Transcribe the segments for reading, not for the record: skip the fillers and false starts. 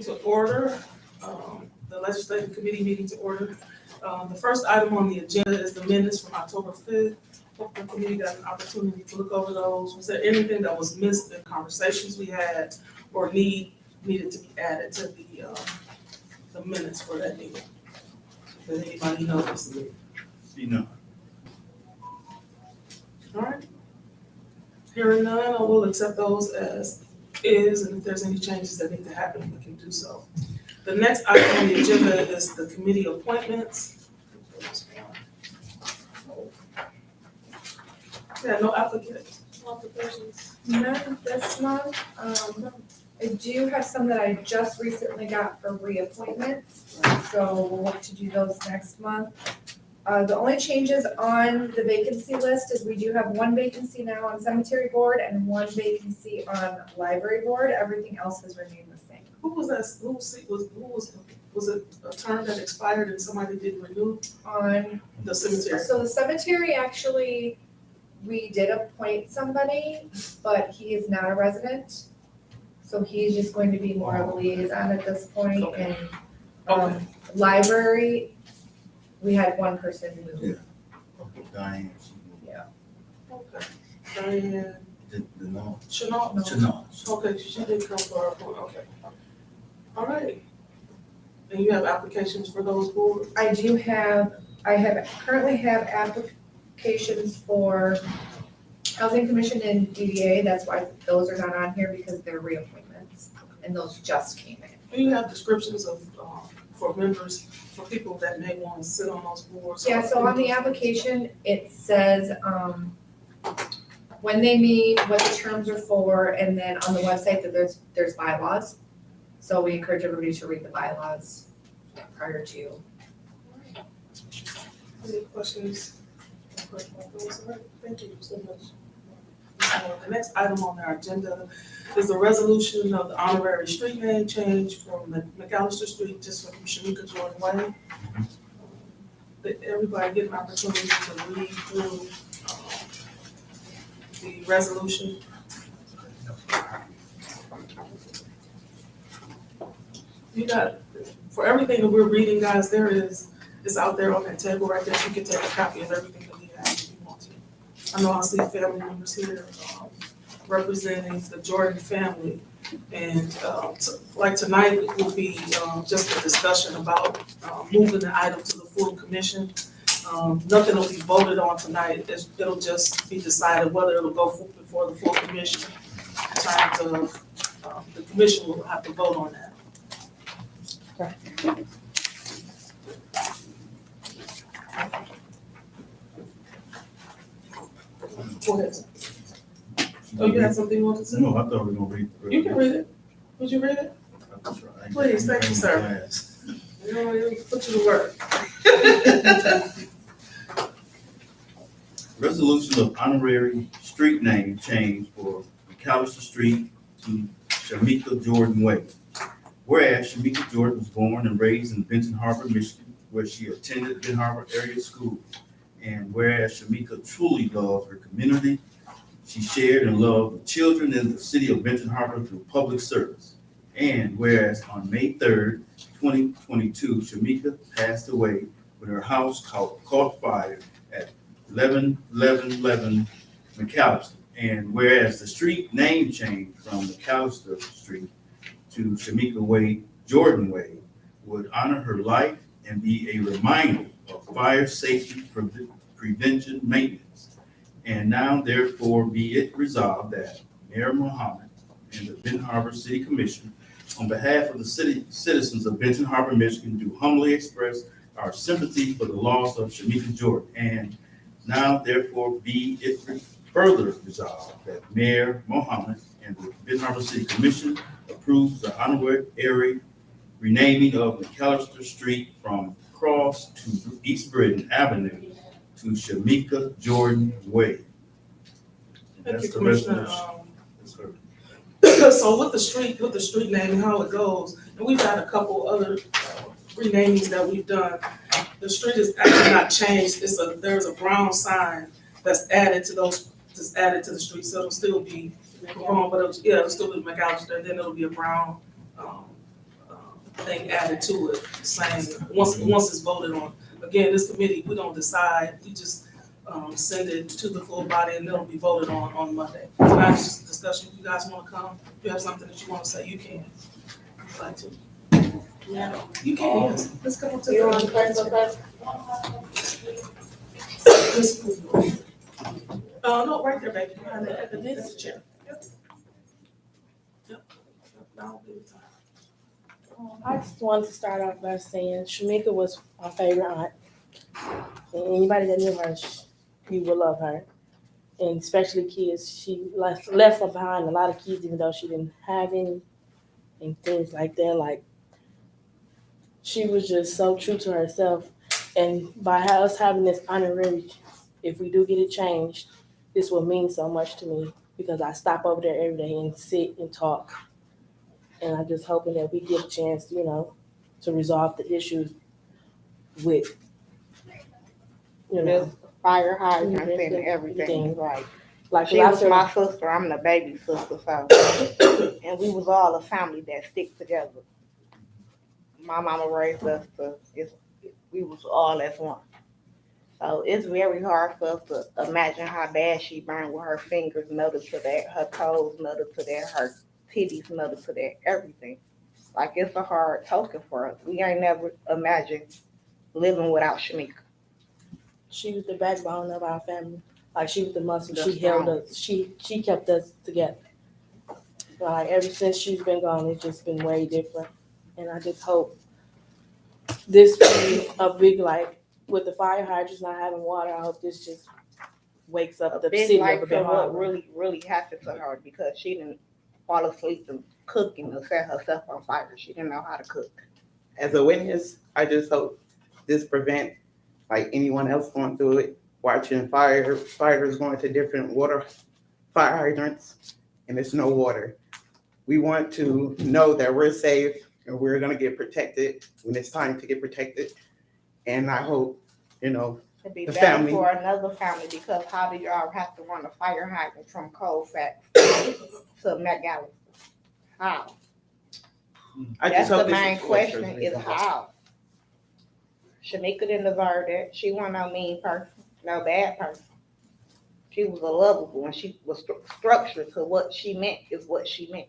To order, the legislative committee meeting to order. The first item on the agenda is the minutes from October 5th. Hope the committee got an opportunity to look over those. Was there anything that was missed in conversations we had or needed to be added to the minutes for that meeting? Does anybody notice? See none. All right. Hearing none, I will accept those as is, and if there's any changes that need to happen, we can do so. The next item on the agenda is the committee appointments. Yeah, no applicants, no applications. None this month. I do have some that I just recently got for reappointments, so we'll look to do those next month. The only changes on the vacancy list is we do have one vacancy now on cemetery board and one vacancy on library board. Everything else has remained the same. Who was that, was it a term that expired and somebody didn't renew On, the cemetery? so the cemetery, actually, we did appoint somebody, but he is not a resident. So he's just going to be more of a liaison at this point. Okay. And Okay. library, we had one person move. Diane. Okay. Diane, No. Chanel? No. Okay, she did come for our appointment, okay. All right. And you have applications for those boards? Currently have applications for Housing Commission and DDA. That's why those are not on here because they're reappointments and those just came in. Do you have descriptions of, for members, for people that may want to sit on those boards? Yeah, so on the application, it says, when they meet, what the terms are for, and then on the website that there's bylaws. So we encourage everybody to read the bylaws prior to. Any questions? All right, thank you so much. The next item on our agenda is the resolution of the honorary street name change from McAllister Street just from Shamika Jordan Way. Did everybody get an opportunity to read through the resolution? You got, for everything that we're reading, guys, it's out there on that table right there. You can take a copy of everything that we have if you want to. I know I see family members here representing the Jordan family. And like tonight, it will be just a discussion about moving the item to the full commission. Nothing will be voted on tonight. It'll just be decided whether it'll go before the full commission. In terms of, the commission will have to vote on that. Go ahead. Oh, you had something you wanted to say? No, I thought we were gonna read. You can read it. Would you read it? Please, thank you, sir. You know, it'll put you to work. Resolution of honorary street name change for McAllister Street to Shamika Jordan Way. Whereas Shamika Jordan was born and raised in Benton Harbor, Michigan, where she attended Benton Harbor area school. And whereas Shamika truly loved her community, she shared and loved the children in the city of Benton Harbor through public service. And whereas on May 3rd, 2022, Shamika passed away when her house caught fire at 1111 McAllister. And whereas the street name change from McAllister Street to Shamika Way, Jordan Way, would honor her life and be a reminder of fire safety prevention maintenance. And now therefore be it resolved that Mayor Mohammed and the Benton Harbor City Commission, on behalf of the citizens of Benton Harbor, Michigan, do humbly express our sympathy for the loss of Shamika Jordan. And now therefore be it further resolved that Mayor Mohammed and the Benton Harbor City Commission approves the honorary renaming of McAllister Street from Cross to East Britain Avenue to Shamika Jordan Way. And Thank you, that's the Commissioner. resolution. Yes, sir. So with the street name and how it goes, and we've had a couple other renamings that we've done. The street is actually not changed. There's a brown sign that's added to the street, so it'll still be wrong, but it'll still be McAllister, and then it'll be a brown thing added to it, saying, once it's voted on. Again, this committee, we don't decide, we just, send it to the full body and it'll be voted on Monday. Tonight's just a discussion, if you guys wanna come, if you have something that you wanna say, you can. If you'd like to. Yeah, you can, yes, let's come up to. You on Facebook? No, right there, baby, behind that, that's the chair. Yep. Yep. Now, give it time. I just wanted to start off by saying Shamika was my favorite aunt. And anybody that knew her, you will love her. And especially kids, she left behind a lot of kids, even though she didn't have any, and things like that. Like, she was just so true to herself. And by us having this honorary, if we do get it changed, this will mean so much to me because I stop over there every day and sit and talk. And I'm just hoping that we get a chance, to resolve the issues with, This fire hydrant and everything, right. Like She was my sister, I'm the baby sister, so, and we was all a family that stick together. My mama raised us we was all as one. So it's very hard for us to imagine how bad she burned with her fingers melted to that, her toes melted to that, her titties melted to that, everything. Like, it's a hard token for us. We ain't never imagined living without Shamika. She was the backbone of our family. Like, she was the muscle. She That's held right. us. She kept us together. Like, ever since she's been gone, it's just been way different. And I just hope this be a big, like, with the fire hydrants not having water, I hope this just wakes up the Big city like up a for bit what harder. really, really happened to her because she didn't fall asleep and cooking and set herself on fire. She didn't know how to cook. As a witness, I just hope this prevent like anyone else going through it, watching fires going to different fire hydrants, and there's no water. We want to know that we're safe and we're gonna get protected when it's time to get protected. And I hope, It'd be The better family. for another family because how do y'all have to run a fire hydrant from Colfax to McGallis? How? I That's just hope the this main situation question is is resolved. how. Shamika didn't deserve that. She wasn't no mean person, no bad person. She was a lovable and she was structured to what she meant is what she meant.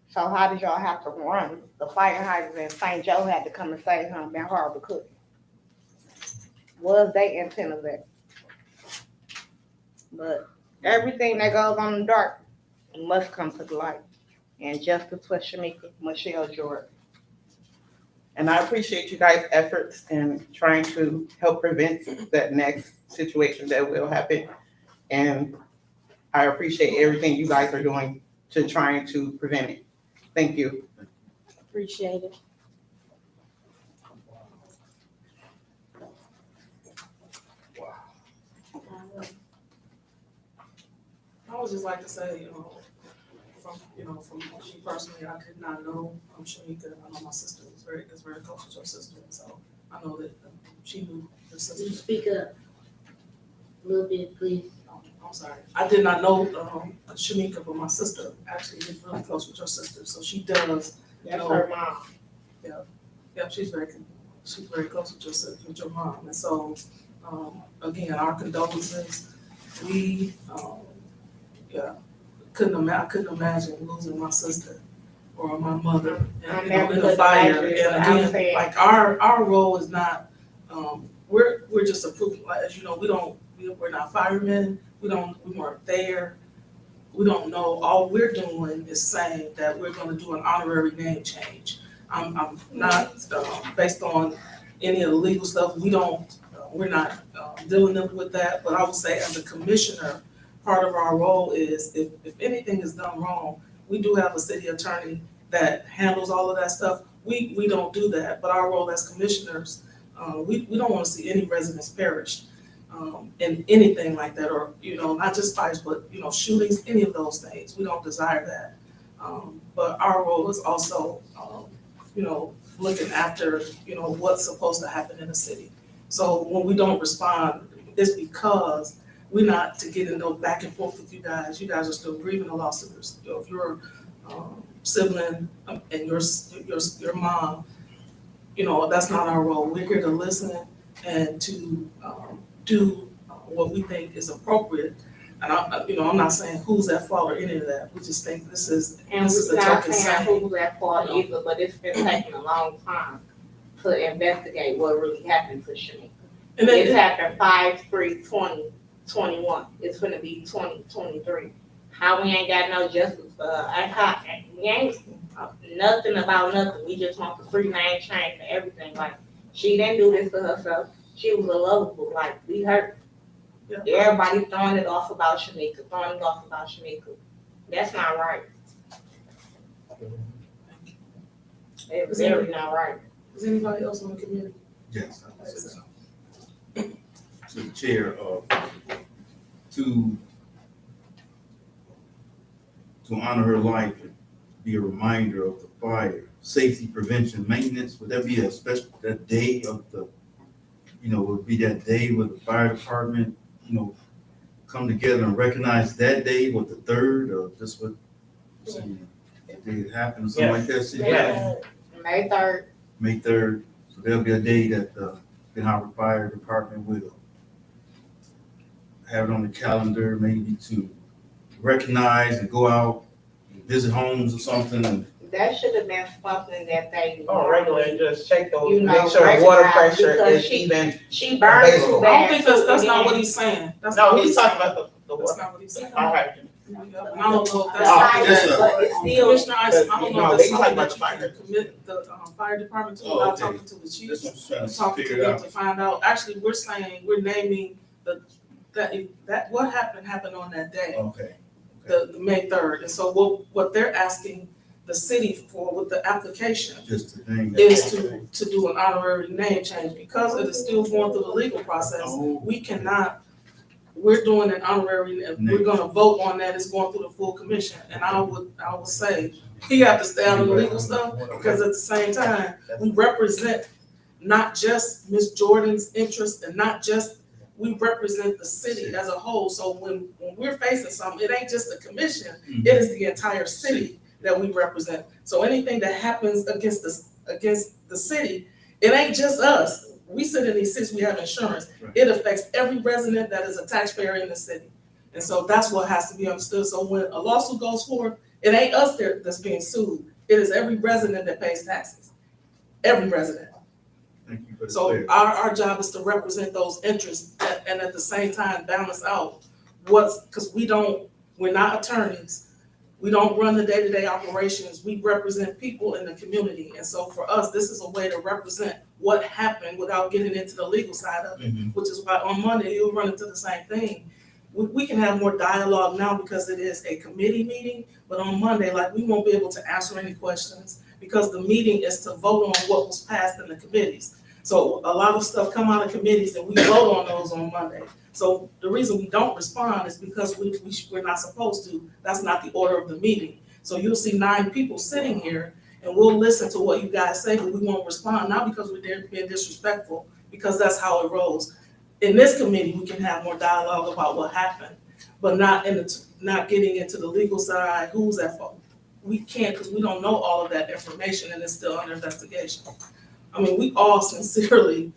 So how did y'all have to run the fire hydrant and St. Joe had to come and save her and been horrible cooking? Was they intent of that? But everything that goes on in the dark must come to the light. And justice for Shamika, Michelle Jordan. And I appreciate you guys' efforts in trying to help prevent that next situation that will happen. And I appreciate everything you guys are doing to trying to prevent it. Thank you. Appreciate it. I would just like to say, from she personally, I did not know Shamika. I know my sister is very close with your sister, so I know that she knew her Can you sister. speak up a little bit, please? I'm sorry, I did not know Shamika, but my sister actually is really close with your sister, so she does. That's her mom. Yeah, she's very close with your sister, with your mom, and so again, our condolences. We I couldn't imagine losing my sister or my mother I in never the could fire. imagine, And but I'm again, saying- like our role is not, we're just approving, like, as you know, we're not firemen, we weren't there. We don't know, all we're doing is saying that we're gonna do an honorary name change. I'm not, based on any of the legal stuff, we're not dealing with that, but I would say as a commissioner, part of our role is if anything is done wrong, we do have a city attorney that handles all of that stuff. We don't do that, but our role as commissioners, we don't wanna see any residents perish in anything like that, or, not just fires, but, shootings, any of those things. We don't desire that. But our role is also, looking after, what's supposed to happen in the city. So when we don't respond, it's because we're not to get in no back and forth with you guys. You guys are still grieving the loss of your, if you're sibling and your mom, you know, that's not our role. We're here to listen and to do what we think is appropriate. And I'm not saying who's at fault or any of that. We just think this is And a we're not token saying sign. who's at fault either, but it's been taking a long time to investigate what really happened to Shamika. And It then, happened 5/3/2021. It's gonna be 2023. How we ain't got no justice for her? We ain't nothing about nothing. We just want the free name change for everything. Like, she didn't do this to herself. She was a lovable. Like, we hurt. yeah. Everybody throwing it off about Shamika. That's not right. It's very not right. Is anybody else on the committee? Yes, I would say so. To the chair, to honor her life, and be a reminder of the fire, safety prevention, maintenance, would that be a special, that day of the, would be that day where the fire department, come together and recognize that day, what, the 3rd, or just what, did it happen, or something like that? City? Yeah. May 3rd. May 3rd, so there'll be a day that the Ben Harbor Fire Department will have it on the calendar, maybe to recognize and go out and visit homes or something, and That should have been something that they. Regularly, just check those, You know, make sure the water recognize pressure because is even. She burned too Available. I bad. don't think that's not what he's saying. That's No, not what he's talking about the That's water. not what he's saying. All right. I don't know if That's that's. fine, that's a- but it's still, Commissioner, I don't know No, if they that's talking something about that the fire. you can commit the fire department to, Oh, without okay. talking to the that's chief. what I'm trying to Talking to figure them out. to find out, actually, we're naming that what happened on that day, Okay. the May 3rd. And so what they're asking the city for with the application Just the thing. is to do an honorary name change, because it is still going through the legal process. Oh, We cannot, we're doing an honorary, we're gonna vote on that, it's going through the full commission. And I would say, you have to stay out of the legal stuff, because at the same time, we represent not just Ms. Jordan's interests and not just, we represent the city as a whole. So when we're facing something, it ain't just the commission, Mhm. it is the entire city that we represent. So anything that happens against the city, it ain't just us. We sit in these cities, we have insurance. Right. It affects every resident that is a taxpayer in the city. And so that's what has to be understood. So when a lawsuit goes forward, it ain't us that's being sued. It is every resident that pays taxes. Every resident. Thank you for the So clarity. our job is to represent those interests and at the same time balance out because we're not attorneys. We don't run the day-to-day operations. We represent people in the community. And so for us, this is a way to represent what happened without getting into the legal side of it, Mhm. which is why on Monday, you'll run into the same thing. We can have more dialogue now because it is a committee meeting, but on Monday, like, we won't be able to answer any questions because the meeting is to vote on what was passed in the committees. So a lot of stuff come out of committees and we vote on those on Monday. So the reason we don't respond is because we're not supposed to. That's not the order of the meeting. So you'll see 9 people sitting here and we'll listen to what you guys say, but we won't respond, not because we're being disrespectful, because that's how it rolls. In this committee, we can have more dialogue about what happened, but not getting into the legal side, who's at fault. We can't, because we don't know all of that information and it's still under investigation. I mean, we all sincerely,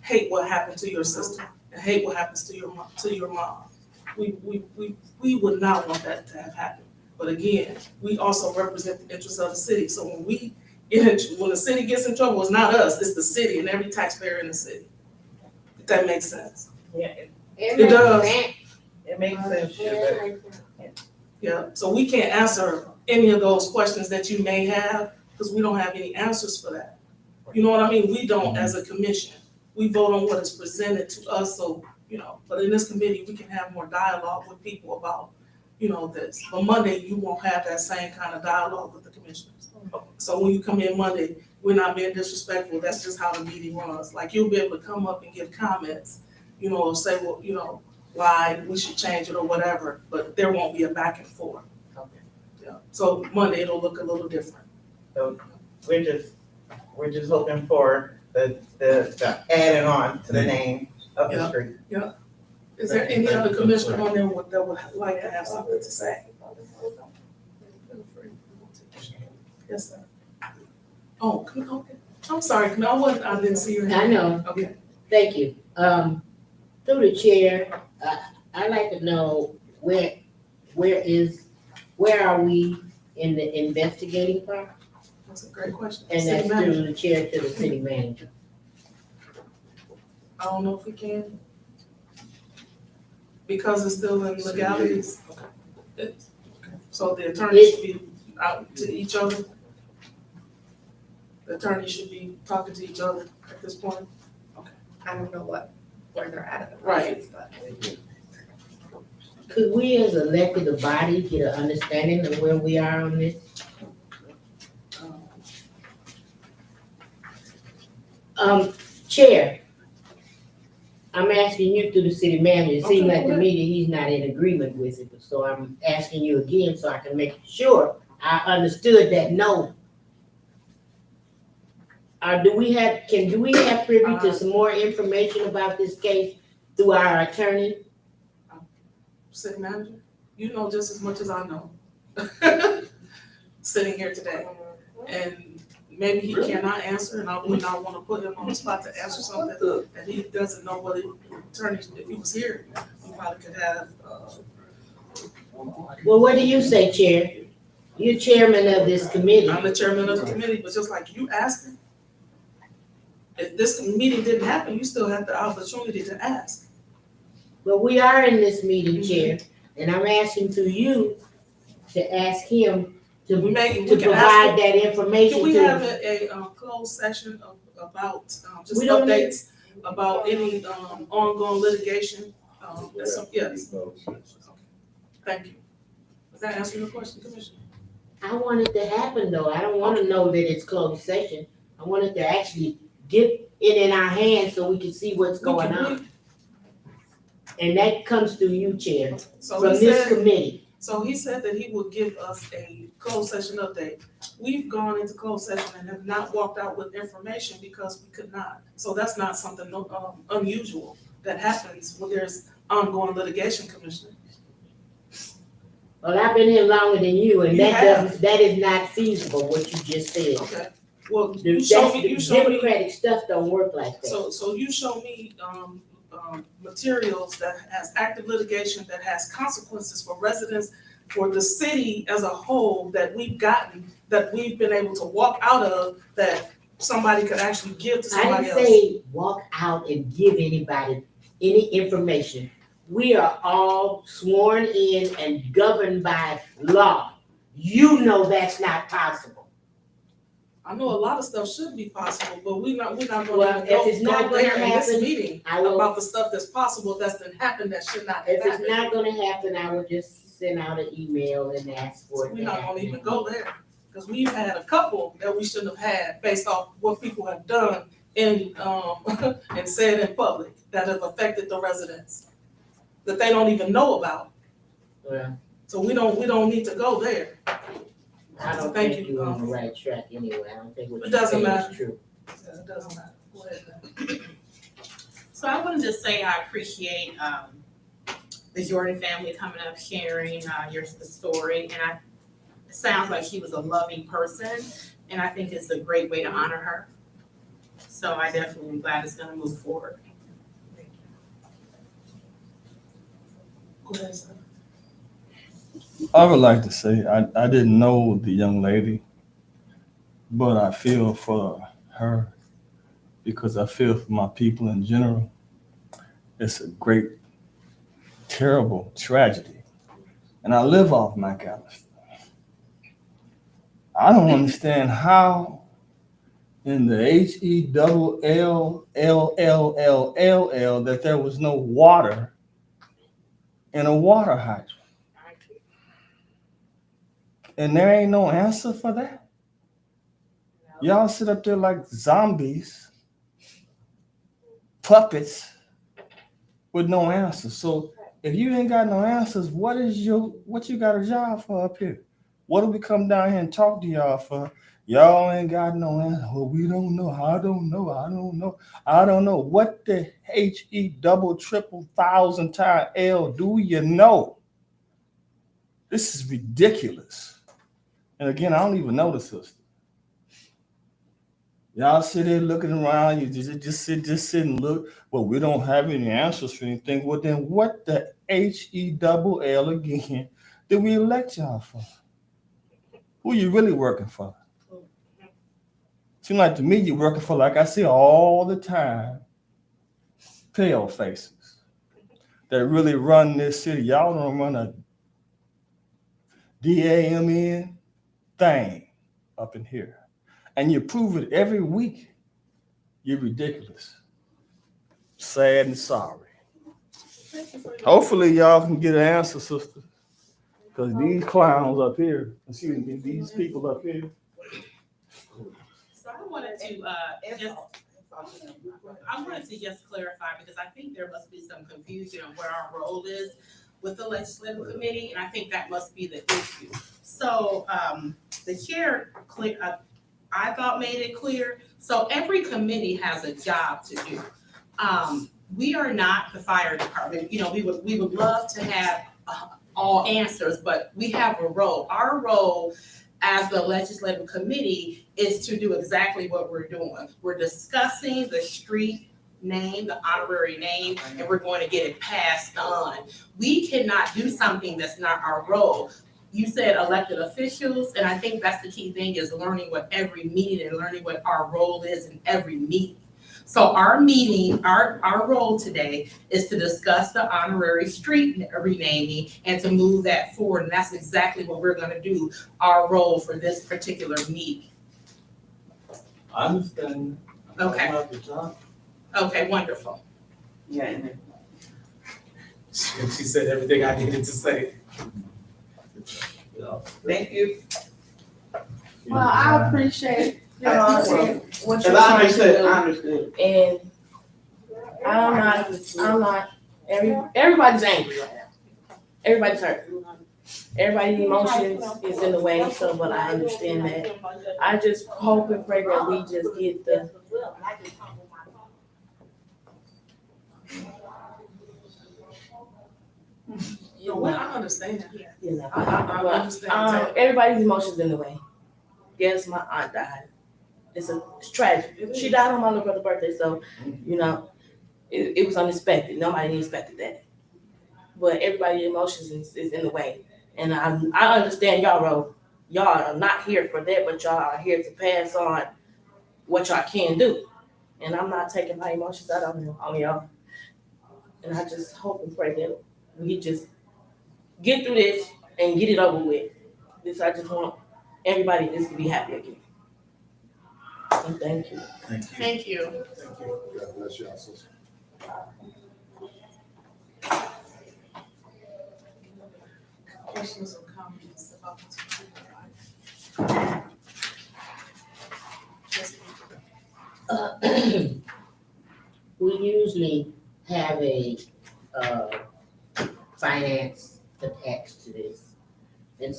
hate what happened to your sister and hate what happens to your mom. We would not want that to have happened. But again, we also represent the interests of the city. So when the city gets in trouble, it's not us, it's the city and every taxpayer in the city. If that makes sense. Yeah, It does. it makes sense. Yeah, so we can't answer any of those questions that you may have, because we don't have any answers for that. You know what I mean? We don't as a commission. We vote on what is presented to us, so, but in this committee, we can have more dialogue with people about, this. But Monday, you won't have that same kind of dialogue with the commissioners. So when you come in Monday, we're not being disrespectful, that's just how the meeting runs. Like, you'll be able to come up and give comments, or say, well, why we should change it or whatever, but there won't be a back and forth. Okay. Yeah, so Monday, it'll look a little different. So we're just hoping for the adding on to the name of the Yeah. street. Is there any other commissioner on there that would like to have something to say? Feel free. Yes, sir. Oh, okay. I'm sorry, I didn't see your I hand. know, Okay. thank you. Through the chair, I'd like to know where are we in the investigating part? That's a great question. And City that's manager, through the chair to the city manager. I don't know if we can. Because it's still in legalities. Okay. So the attorneys should be out to each other. The attorneys should be talking to each other at this point. I don't know where they're at the Right. process, but. Could we as elected body get an understanding of where we are on this? Chair, I'm asking you through the city manager. It seems Okay, like go to ahead. me that he's not in agreement with it, so I'm asking you again so I can make sure I understood that no. Do we have privy to some more information about this case through our attorney? City manager, you know just as much as I know. Sitting here today. And maybe he cannot answer, and I would not want to put him on the spot to answer something that he doesn't know what the attorney, if he was here, he probably could have, Well, what do you say, Chair? You're chairman of this committee. I'm the chairman of the committee, but just like you asking, if this meeting didn't happen, you still have the opportunity to ask. But we are in this meeting, Chair, and I'm asking through you to ask him We to can provide ask, that information can we to have us. a closed session about, just We don't need- updates about any, ongoing litigation? Yes, thank you. Does that answer your question, Commissioner? I want it to happen though. I don't wanna know that it's closed session. I want it to actually get it in our hands so we can see what's going on. And that comes through you, Chair, So from he this said, committee. so he said that he would give us a closed session update. We've gone into closed session and have not walked out with information because we could not. So that's not something unusual that happens when there's ongoing litigation, Commissioner. Well, I've been here longer than you and You that is not feasible, what you just said. Okay, well, That's you show me, Democratic stuff don't work like that. so you show me, materials that has active litigation, that has consequences for residents, for the city as a whole, that we've gotten, that we've been able to walk out of, that somebody could actually give to I somebody didn't else. say walk out and give anybody any information. We are all sworn in and governed by law. You know that's not possible. I know a lot of stuff should be possible, but we're not Well, gonna if it's go not gonna there in this happen, meeting I will, about the stuff that's possible, that's been happened, that should not have if it's happened. not gonna happen, I will just send out an email and ask for So it we're to not gonna even happen. go there, because we've had a couple that we shouldn't have had based off what people have done in, and said in public that have affected the residents, that they don't even know about. Well, So we don't need to go there. I don't Thank think you, you're on the right track anyway. I don't think what It you doesn't say matter. is true. It doesn't matter. Go ahead, ma'am. So I want to just say I appreciate the Jordan family coming up, sharing the story, and it sounds like she was a loving person, and I think it's a great way to honor her. So I definitely am glad it's going to move forward. Go ahead, sir. I would like to say I didn't know the young lady, but I feel for her because I feel for my people in general. It's a great, terrible tragedy. And I live off McAllister. I don't understand how in the HELLLLLLL that there was no water in a water hydrant. And there ain't no answer for that. Y'all sit up there like zombies, puppets with no answers. So if you ain't got no answers, what you got a job for up here? What do we come down here and talk to y'all for? Y'all ain't got no answer. Well, we don't know. I don't know. What the HE double triple thousand time L do you know? This is ridiculous. And again, I don't even know the sister. Y'all sit there looking around, you just sit and look. Well, we don't have any answers for anything. Well, then what the HELL again did we elect y'all for? Who you really working for? Seems like to me you're working for, like I see all the time, pale faces that really run this city. Y'all don't run a DAMN thing up in here. And you prove it every week. You're ridiculous. Sad and sorry. Hopefully y'all can get an answer, sister. Because these clowns up here, excuse me, these people up here. So I wanted to just clarify, because I think there must be some confusion on where our role is with the legislative committee, and I think that must be the issue. So, the chair, I thought made it clear, so every committee has a job to do. We are not the fire department, you know, we would love to have all answers, but we have a role. Our role as the legislative committee is to do exactly what we're doing. We're discussing the street name, the honorary name, and we're going to get it passed on. We cannot do something that's not our role. You said elected officials, and I think that's the key thing, is learning what every meeting and learning what our role is in every meeting. So our meeting, our role today is to discuss the honorary street renaming and to move that forward. And that's exactly what we're gonna do, our role for this particular meeting. I understand. Okay. Okay, wonderful. Yeah, and she said everything I needed to say. Thank you. Well, I appreciate, you know, what you're Cause I trying to understood, do. I understood. And I'm not, everybody's angry right now. Everybody's hurt. Everybody's emotions is in the way, so, but I understand that. I just hope and pray that we just get the, No, well, I understand. you know. I But, understand. everybody's emotions in the way. Yes, my aunt died. It's tragic. She died on my little brother's birthday, so, you know, it was unexpected. Nobody expected that. But everybody's emotions is in the way. And I understand y'all role. Y'all are not here for that, but y'all are here to pass on what y'all can do. And I'm not taking my emotions out on y'all. And I just hope and pray that we just get through this and get it over with. I just want everybody just to be happy again. And thank you. Thank you. Thank you. God bless y'all, sister. Questions or comments about this particular item? We usually have a, finance attached to this. And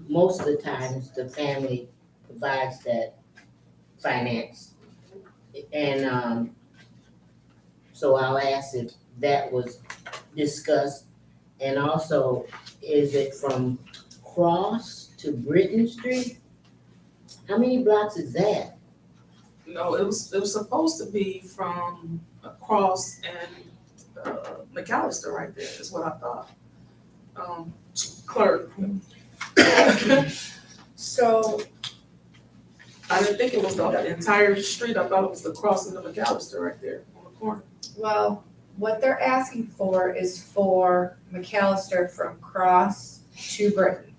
most of the times, the family provides that finance. And, so I'll ask if that was discussed. And also, is it from Cross to Britton Street? How many blocks is that? No, it was supposed to be from Cross and McAllister right there, is what I thought. Clerk. So, I didn't think it was the entire street, I thought it was the Cross and the McAllister right there on the corner. well, what they're asking for is for McAllister from Cross to Britton.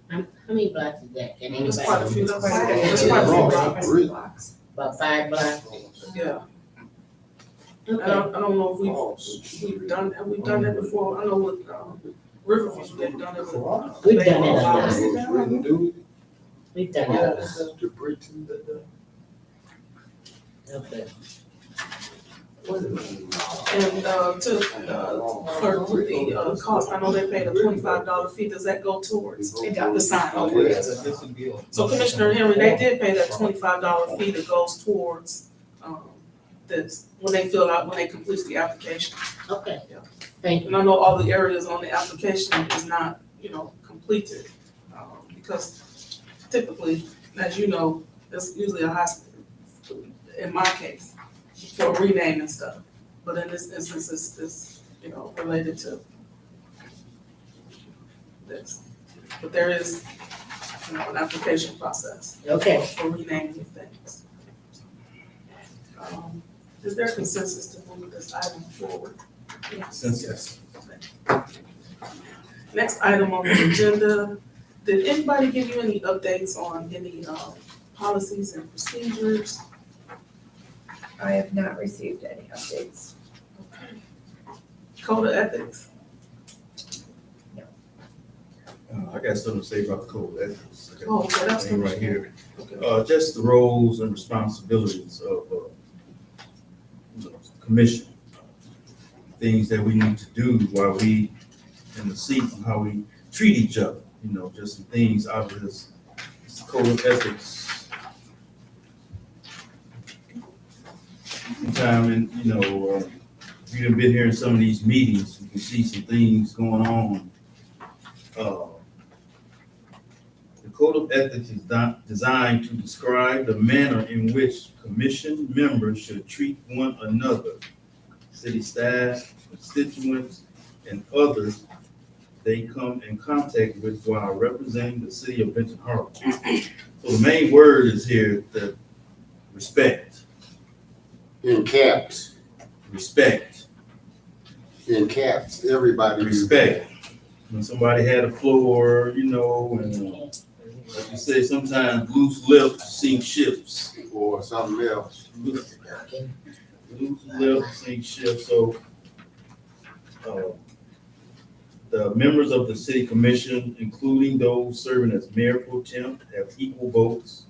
How many blocks is that? Can There's anybody? quite a few, It's quite a bit. there's quite a few Cross. blocks. Blocks. About 5 blocks? Yeah, I Okay. don't know if we've done that before, I know with Riverview, they've done it with. We've done it. Britain do We've done it. it. To Britain. Okay. And to clerk with the cost, I know they paid a $25 fee, does that go towards It does. the sign? Okay. So Commissioner Henry, they did pay that $25 fee that goes towards this, when they complete the application. Okay. Yeah. Thank you. And I know all the areas on the application is not, completed, because typically, as you know, it's usually a hospital, in my case, for renaming stuff. But in this instance, it's related to this. But there is, an application process Okay, for renaming things. Is there a consensus to move this item forward? Since Next item on the agenda, did anybody give you any updates on any policies and procedures? I have not received any updates. Code of ethics? I got something to say about the code of ethics. I got Oh, okay, that's thing right here. Okay. Just the roles and responsibilities of, the commission. Things that we need to do while we in the seat and how we treat each other, just some things out of this code of ethics. Sometime in, we done been here in some of these meetings, you can see some things going on. The code of ethics is designed to describe the manner in which commission members should treat one another, city staff, constituents, and others they come in contact with while representing the city of Benton Harbor. So the main word is here, the respect. In caps, Respect. everybody. Respect. When somebody had a floor, and like you say, sometimes loose lips sink ships. Or something else. Loose lips sink ships. So the members of the city commission, including those serving as mayor pro temp, have equal votes.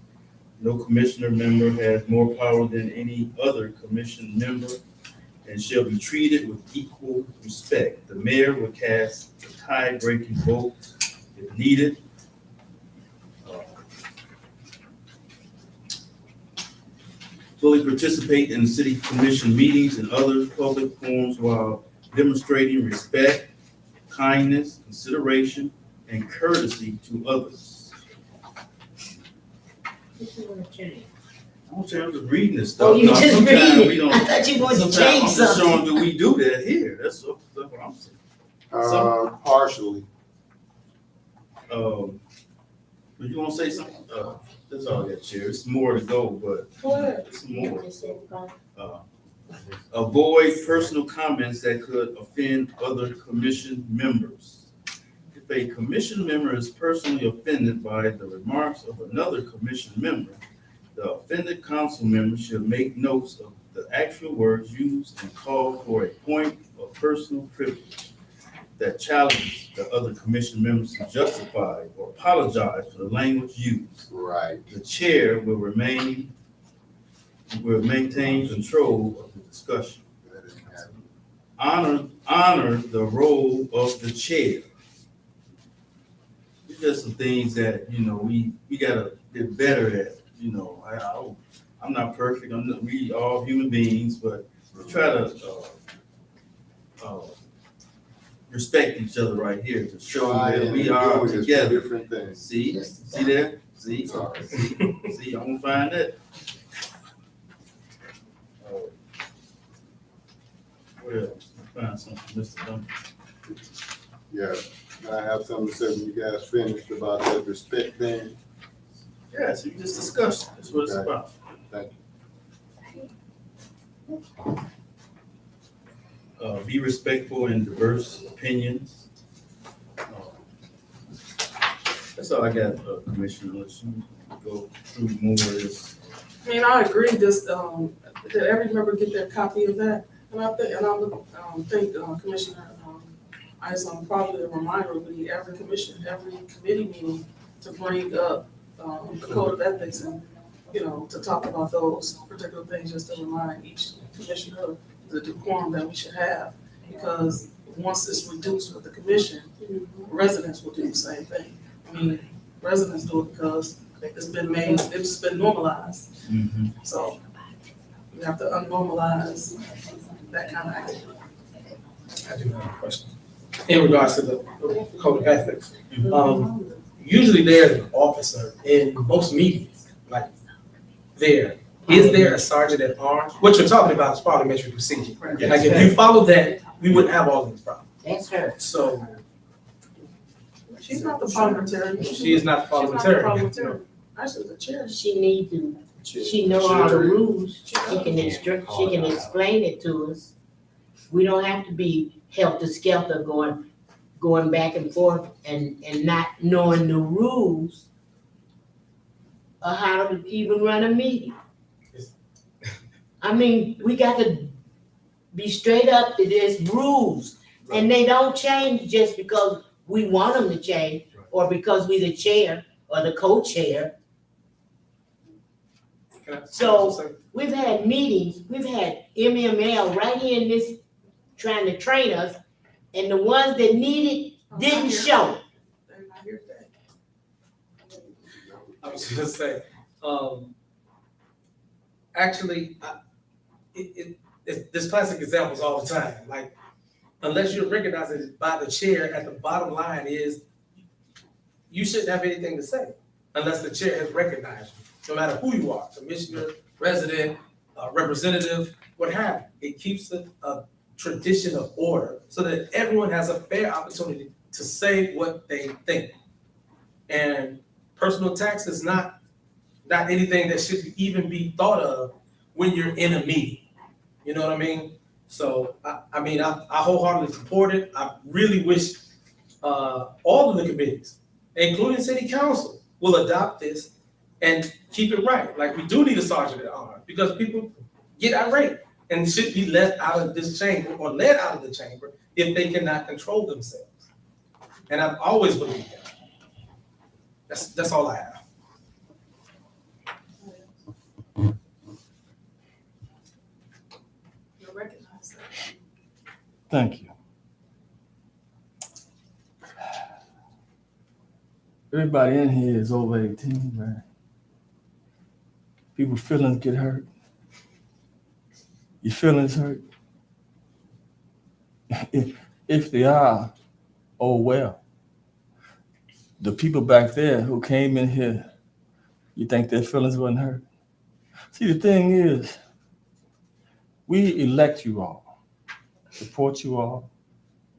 No commissioner member has more power than any other commission member and shall be treated with equal respect. The mayor will cast a tie-breaking vote if needed. Fully participate in city commission meetings and other public forums while demonstrating respect, kindness, consideration, and courtesy to others. what you wanna change? I'm just reading this stuff. Oh, you just Sometimes read we it, don't- I thought you wanted to sometimes change I'm just something. showing, do we do that here? That's what I'm saying. Partially. But you want to say something? That's all I got, Chair. It's more to go, but Go ahead. it's more. Avoid personal comments that could offend other commission members. If a commission member is personally offended by the remarks of another commission member, the offended council member should make notes of the actual words used and call for a point of personal privilege that challenge the other commission members to justify or apologize for the language used. Right. The chair will maintain control of the discussion. That didn't happen. Honor the role of the chair. It's just some things that, we gotta get better at, I'm not perfect, we all human beings, but we try to, respect each other right here to show that we are Doing is two together. different things. See that? See? Sorry. See, I'm gonna find that. What else? Find something, Mr. Duncan. Yeah, I have something to say when you guys finished about that respect thing. Yeah, so you just discussed it. That's what it's Okay. about. Thank Be respectful in diverse opinions. That's all I got, Commissioner, unless you go through more of this. I mean, I agree, just, did every member get their copy of that? And I think Commissioner, Isom, probably a reminder would be every committee meeting to bring up, the code of ethics and, to talk about those particular things, just to remind each commissioner of the decorum that we should have. Because once it's reduced with the commission, residents will do the same thing. I mean, residents do it because it's been normalized. So we have to unnormalize that kind of activity. I do have a question. In regards to the code of ethics, usually there's an officer in most meetings, like there. Is there a sergeant at arms? What you're talking about is parliamentary procedure. Like if you follow that, we wouldn't have all these problems. That's her. So She's not the parliamentarian. she is not She's not the parliamentarian. parliamentarian. Actually, the chair. She need to, she know all the rules, she can instruct, she can explain it to us. We don't have to be helter-skelter going back and forth and not knowing the rules of how to even run a meeting. I mean, we got to be straight up that there's rules, and they don't change just because we want them to change, or because we the chair or the co-chair. So we've had meetings, we've had MML right here in this, trying to train us, and the ones that needed didn't show. They're not here today. I was gonna say, actually, there's classic examples all the time. Like, unless you're recognized by the chair, at the bottom line is, you shouldn't have anything to say unless the chair has recognized you, no matter who you are, commissioner, resident, representative, what have you. It keeps a tradition of order so that everyone has a fair opportunity to say what they think. And personal attacks is not anything that should even be thought of when you're in a meeting. You know what I mean? So, I mean, I wholeheartedly support it. I really wish all of the committees, including city council, will adopt this and keep it right. Like, we do need a sergeant at arms because people get irate and should be let out of this chamber or led out of the chamber if they cannot control themselves. And I've always believed that. That's all I have. You'll recognize that. Thank you. Everybody in here is over 18, right? People's feelings get hurt. Your feelings hurt. If they are, oh well. The people back there who came in here, you think their feelings wasn't hurt? See, the thing is, we elect you all, support you all,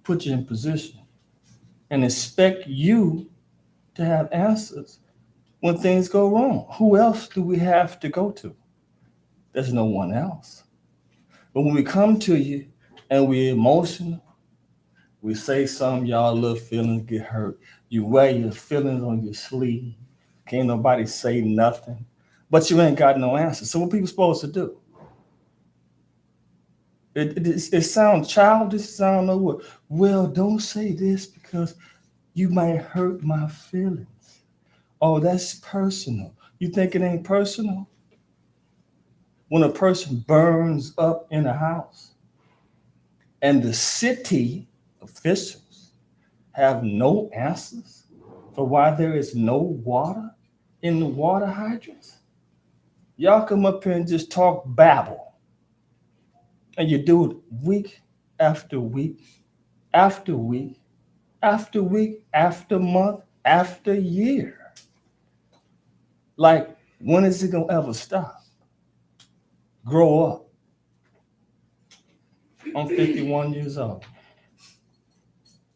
put you in position, and expect you to have answers when things go wrong. Who else do we have to go to? There's no one else. But when we come to you and we're emotional, we say something, y'all little feelings get hurt. You wear your feelings on your sleeve. Can't nobody say nothing, but you ain't got no answer. So what people supposed to do? It sounds childish, sound no what. Well, don't say this because you might hurt my feelings. Oh, that's personal. You think it ain't personal? When a person burns up in a house and the city officials have no answers for why there is no water in the water hydrants, y'all come up here and just talk babble. And you do it week after week, after week, after week, after month, after year. Like, when is it gonna ever stop? Grow up. I'm 51 years old.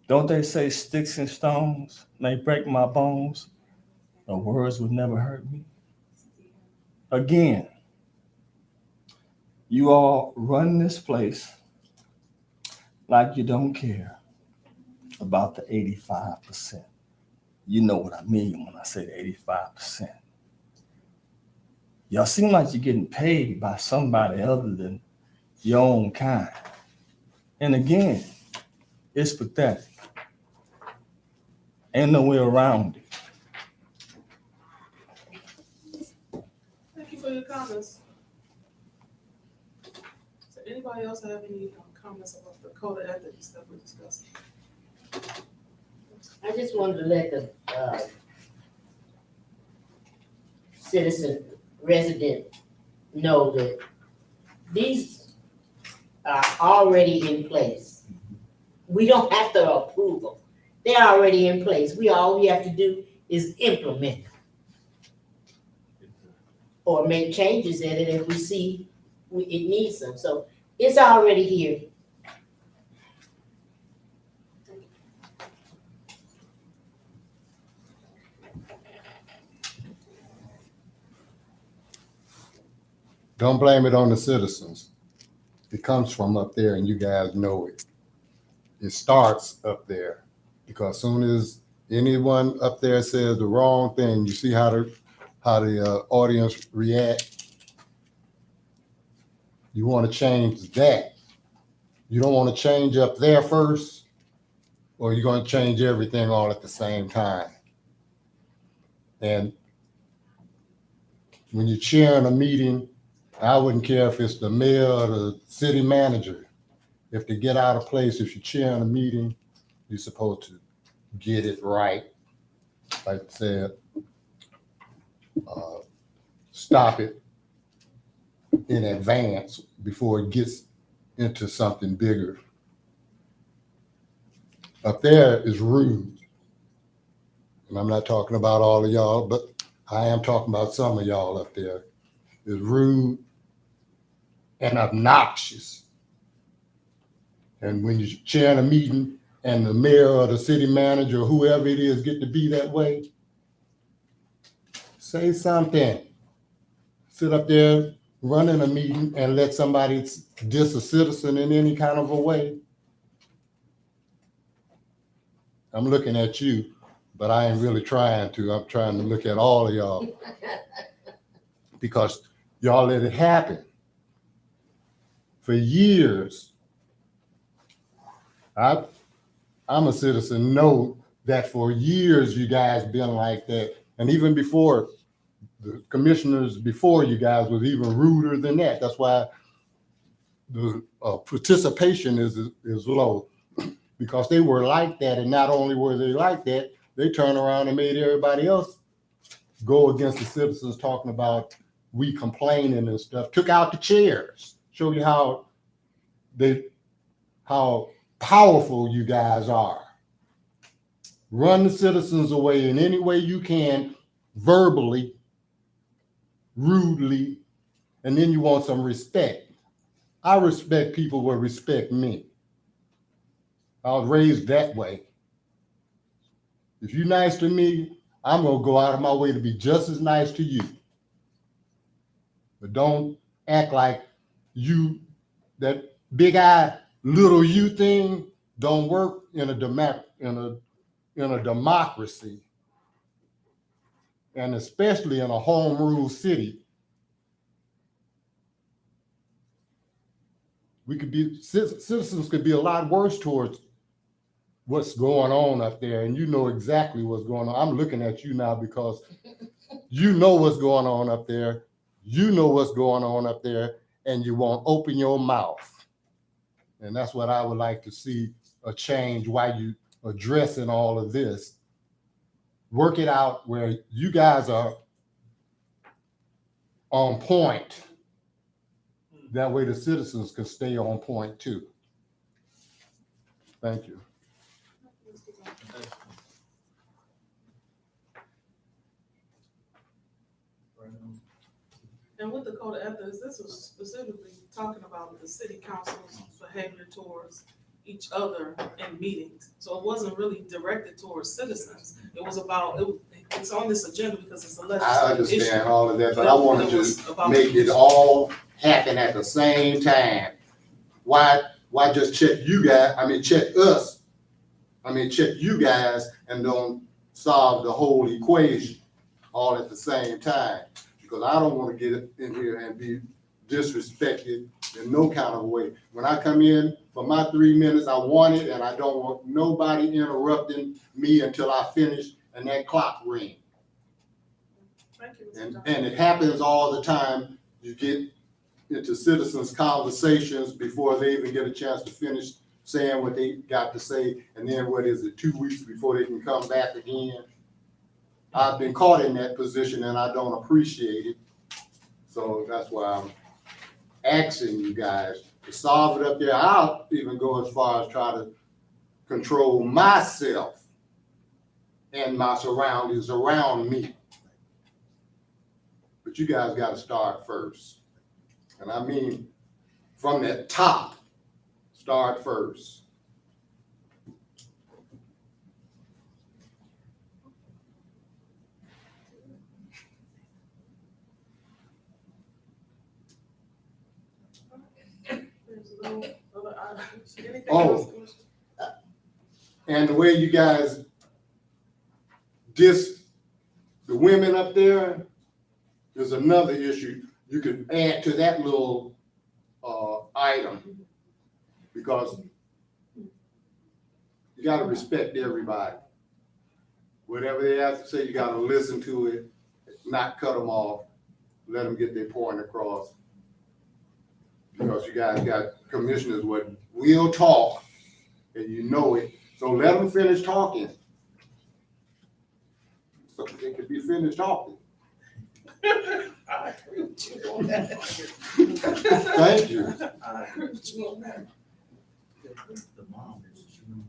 Don't they say sticks and stones may break my bones, but words would never hurt me? Again, you all run this place like you don't care about the 85%. You know what I mean when I say the 85%. Y'all seem like you're getting paid by somebody other than your own kind. And again, it's pathetic. Ain't no way around it. Thank you for your comments. So anybody else have any comments about the code of ethics that we're discussing? I just wanted to let the citizen resident know that these are already in place. We don't have to approve them. They're already in place. All we have to do is implement them. Or make changes in it if we see it needs them. So it's already here. Don't blame it on the citizens. It comes from up there and you guys know it. It starts up there because soon as anyone up there says the wrong thing, you see how the audience react. You want to change that. You don't want to change up there first, or you're going to change everything all at the same time. And when you're chairing a meeting, I wouldn't care if it's the mayor or the city manager. If they get out of place, if you're chairing a meeting, you're supposed to get it right. Like I said, stop it in advance before it gets into something bigger. Up there is rude. And I'm not talking about all of y'all, but I am talking about some of y'all up there. Is rude and obnoxious. And when you're chairing a meeting and the mayor or the city manager or whoever it is get to be that way, say something. Sit up there running a meeting and let somebody diss a citizen in any kind of a way. I'm looking at you, but I ain't really trying to. I'm trying to look at all of y'all because y'all let it happen. For years, I'm a citizen, know that for years you guys been like that. And even before, the commissioners before you guys was even ruder than that. That's why the participation is low, because they were like that. And not only were they like that, they turned around and made everybody else go against the citizens, talking about we complaining and stuff. Took out the chairs. Show you how powerful you guys are. Run the citizens away in any way you can, verbally, rudely, and then you want some respect. I respect people will respect me. I was raised that way. If you're nice to me, I'm gonna go out of my way to be just as nice to you. But don't act like you, that big eye, little you thing don't work in a democracy, and especially in a home rule city. Citizens could be a lot worse towards what's going on up there, and you know exactly what's going on. I'm looking at you now because you know what's going on up there. You know what's going on up there, and you won't open your mouth. And that's what I would like to see, a change while you addressing all of this. Work it out where you guys are on point. That way the citizens can stay on point too. Thank you. And with the code of ethics, this was specifically talking about the city council's behavior towards each other in meetings. So it wasn't really directed towards citizens. It was about, it's on this agenda because it's a I legislative issue. understand all of that, but I wanted It was to about- make it all happen at the same time. Why just check you guys, check us, check you guys and don't solve the whole equation all at the same time? Because I don't want to get in here and be disrespected in no kind of way. When I come in for my 3 minutes, I want it, and I don't want nobody interrupting me until I finish and that clock rings. Thank you, Mr. And Johnson. it happens all the time. You get into citizens' conversations before they even get a chance to finish saying what they got to say. And then 2 weeks before they can come back again? I've been caught in that position and I don't appreciate it. So that's why I'm asking you guys to solve it up there. I'll even go as far as try to control myself and my surroundings around me. But you guys gotta start first. And I mean, from the top, start first. There's no other items. Anything Oh. else, Commissioner? And the way you guys diss the women up there, there's another issue you could add to that little item. Because you gotta respect everybody. Whatever they have to say, you gotta listen to it, not cut them off, let them get their point across. Because you guys got commissioners what will talk, and you know it, so let them finish talking. So they could be finished talking. I agree with you on that. Thank you. I agree with you on that. The mom is, you know.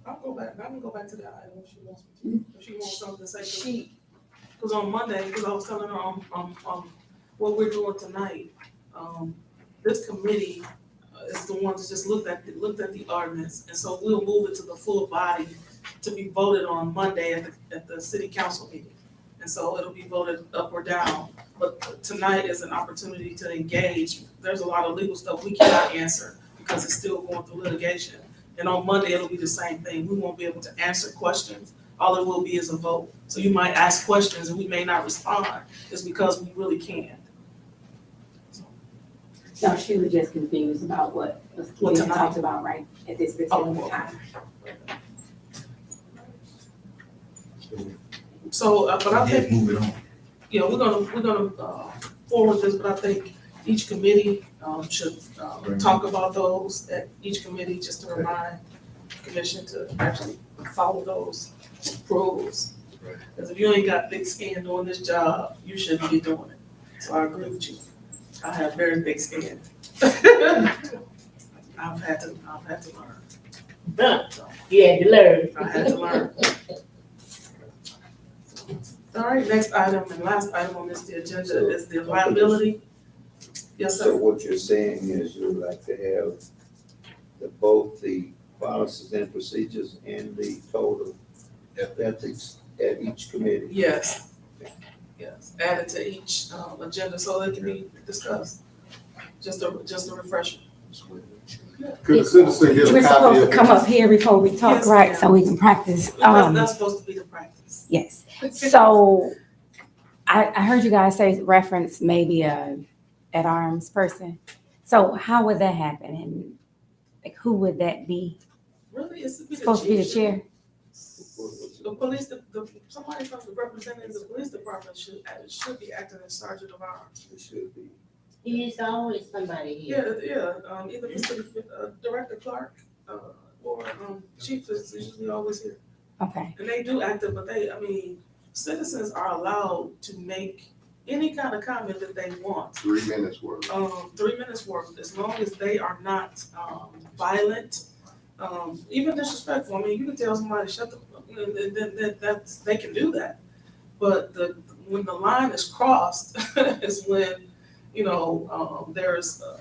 I'm gonna go back to that item if she wants me to, if she wants something to say. Cause on Monday, cause I was telling her what we're doing tonight, this committee is the one that just looked at the ordinance, and so we'll move it to the full body to be voted on Monday at the city council meeting. And so it'll be voted up or down, but tonight is an opportunity to engage. There's a lot of legal stuff we cannot answer because it's still going through litigation. And on Monday, it'll be the same thing. We won't be able to answer questions. All it will be is a vote. So you might ask questions and we may not respond. It's because we really can't. No, she was just confused about what was What being tonight? talked about right at this particular time. So, but I think, Move it on. yeah, we're gonna forward this, but I think each committee should talk about those at each committee, just to remind the commission to actually follow those rules. Right. Because if you ain't got thick skin doing this job, you shouldn't be doing it. So I agree with you. I have very thick skin. I've had to learn. So, You had to learn. I had to learn. All right, next item and last item on the agenda is the liability. Yes, So sir. what you're saying is you would like to have both the policies and procedures and the code of ethics at each committee? Yes. Yes, added to each agenda so it can be discussed. Just a refresher. Could the citizen get We're a copy supposed of to come it? up here before we talk, Yes, right, ma'am. so we can practice. That's supposed to be the practice. Yes. So I heard you guys say reference maybe a at arms person. So how would that happen? And like, who would that be? Really, it's Supposed to be the chair? The police, somebody from the representative of the police department should be acting as sergeant of arms. It should be. There's always somebody here. Yeah, either Mr. Director Clark, or, chief is usually always here. Okay. And they do act it, but citizens are allowed to make any kind of comment that they want. 3 minutes worth. 3 minutes worth, as long as they are not, violent, even disrespectful. I mean, you can tell somebody, shut the, they can do that. But when the line is crossed is when, there's a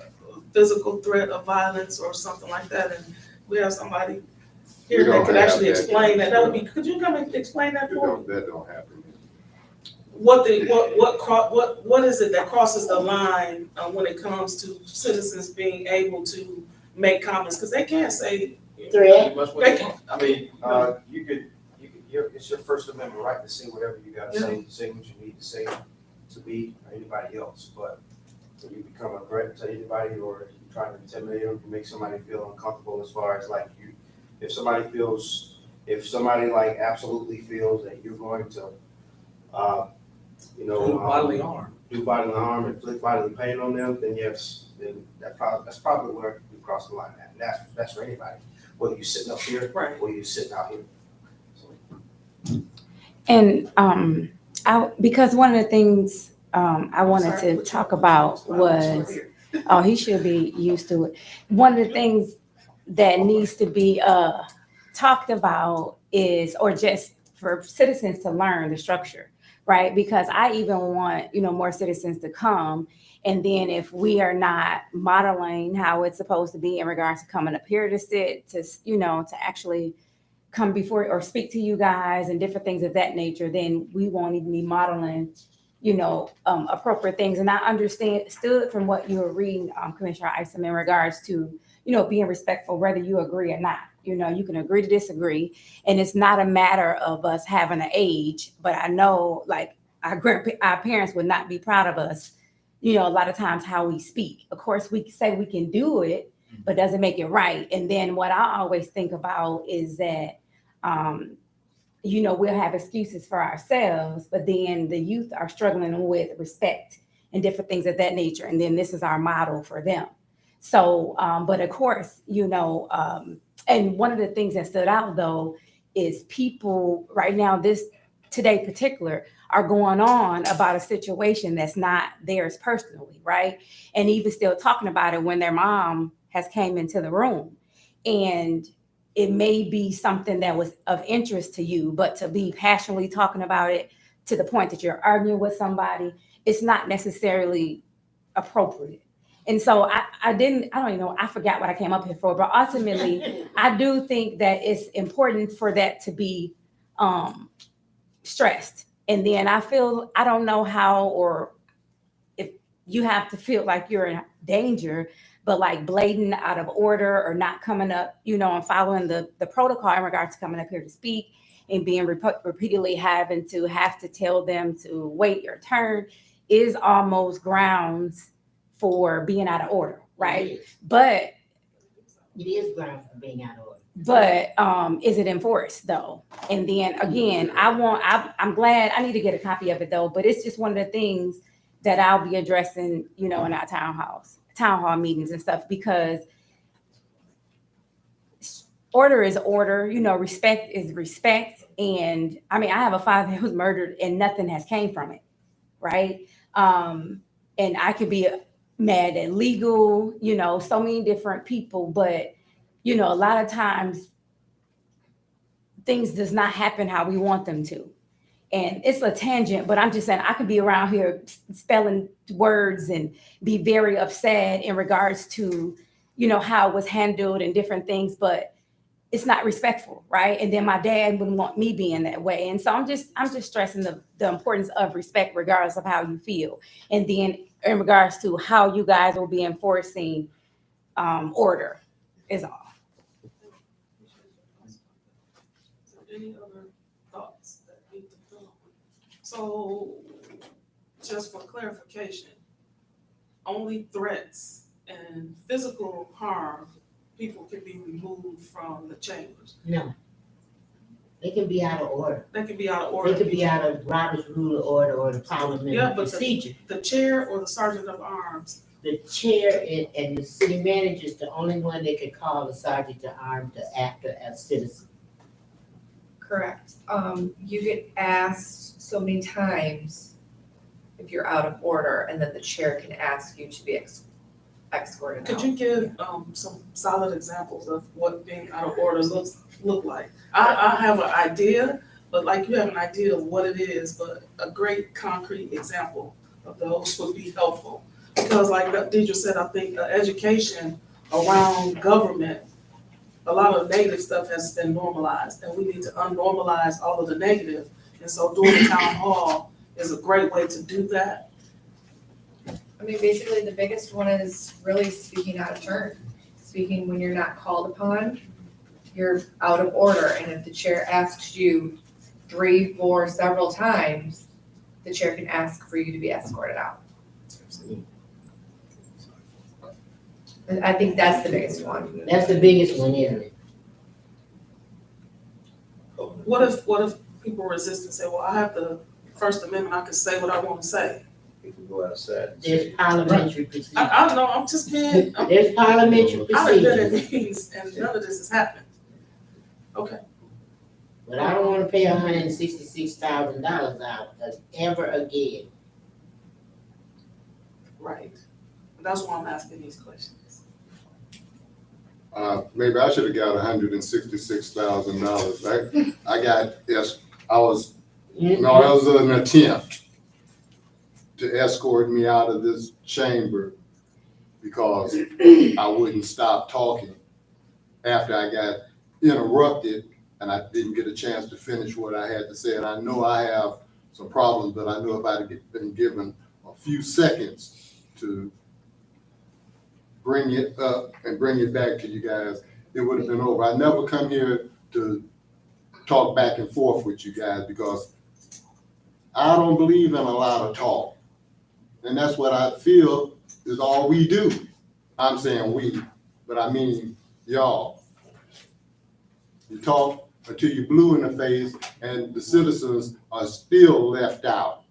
physical threat of violence or something like that, and we have somebody here that could actually explain that. That would be, could you come and explain that for me? That don't happen. What is it that crosses the line when it comes to citizens being able to make comments? Because they can't say. Threat. They can, I mean, it's your First Amendment right to say whatever you gotta say what you need to say to me or anybody else. But when you become a threat to anybody or you try to intimidate them, you make somebody feel uncomfortable as far as like if somebody like absolutely feels that you're going to, Do bodily harm. do bodily harm, inflict bodily pain on them, then yes, then that's probably where you cross the line at. And that's for anybody, whether you're sitting up here Right. or you're sitting out here. And because one of the things I wanted to talk about was Oh, he should be used to it. One of the things that needs to be talked about is, or just for citizens to learn the structure, right? Because I even want, more citizens to come. And then if we are not modeling how it's supposed to be in regards to coming up here to sit, to actually come before or speak to you guys and different things of that nature, then we won't even be modeling, appropriate things. And I understood from what you were reading, Commissioner Isom, in regards to, being respectful, whether you agree or not. You can agree to disagree. And it's not a matter of us having an age, but I know like our parents would not be proud of us, a lot of times how we speak. Of course, we say we can do it, but doesn't make it right. And then what I always think about is that, we'll have excuses for ourselves, but then the youth are struggling with respect and different things of that nature. And then this is our model for them. So, but of course, and one of the things that stood out though, is people right now, today particular, are going on about a situation that's not theirs personally, right? And even still talking about it when their mom has came into the room. And it may be something that was of interest to you, but to be passionately talking about it to the point that you're arguing with somebody, it's not necessarily appropriate. And so I don't even know, I forgot what I came up here for, but ultimately, I do think that it's important for that to be stressed. And then I don't know how, or if you have to feel like you're in danger, but like blatant out of order or not coming up, and following the protocol in regards to coming up here to speak and being repeatedly having to tell them to wait your turn is almost grounds for being out of order, right? But it is grounds for being out of order. But is it enforced though? And then again, I'm glad, I need to get a copy of it though, but it's just one of the things that I'll be addressing, in our town hall meetings and stuff, because order is order, respect is respect. And I mean, I have a father who was murdered and nothing has came from it, right? And I could be mad at legal, so many different people, but a lot of times things does not happen how we want them to. And it's a tangent, but I'm just saying I could be around here spelling words and be very upset in regards to, how it was handled and different things, but it's not respectful, right? And then my dad wouldn't want me being that way. And so I'm just stressing the importance of respect regardless of how you feel. And then in regards to how you guys will be enforcing order is all. Any other thoughts that need to come? So, just for clarification, only threats and physical harm, people can be removed from the chambers. No. They can be out of order. They can be out of order. They could be out of Robert's Rule of Order or the parliamentary procedure. The chair or the sergeant of arms. The chair and the city manager is the only one that could call the sergeant of arms to act as citizen. Correct. You get asked so many times if you're out of order, and then the chair can ask you to be escorted out. Could you give some solid examples of what being out of order look like? I have an idea, but like you have an idea of what it is, but a great concrete example of those would be helpful. Because like Deidre said, I think education around government, a lot of negative stuff has been normalized, and we need to unnormalize all of the negative. And so doing the town hall is a great way to do that. I mean, basically the biggest one is really speaking out of turn. Speaking when you're not called upon, you're out of order. And if the chair asks you 3, 4, several times, the chair can ask for you to be escorted out. And I think that's the biggest one. That's the biggest one, isn't it? What if people resist and say, well, I have the First Amendment, I can say what I want to say? You can go outside. There's parliamentary procedure. I don't know, I'm just being, There's parliamentary I've been in procedure. these and none of this has happened. Okay. But I don't wanna pay $166,000 out ever again. Right. That's why I'm asking these questions. Maybe I should have got $166,000. I got, yes, I was, no, that was an attempt to escort me out of this chamber because I wouldn't stop talking after I got interrupted and I didn't get a chance to finish what I had to say. And I know I have some problems, but I know if I'd been given a few seconds to bring it up and bring it back to you guys, it would have been over. I never come here to talk back and forth with you guys because I don't believe in a lot of talk. And that's what I feel is all we do. I'm saying we, but I mean y'all. You talk until you're blue in the face and the citizens are still left out.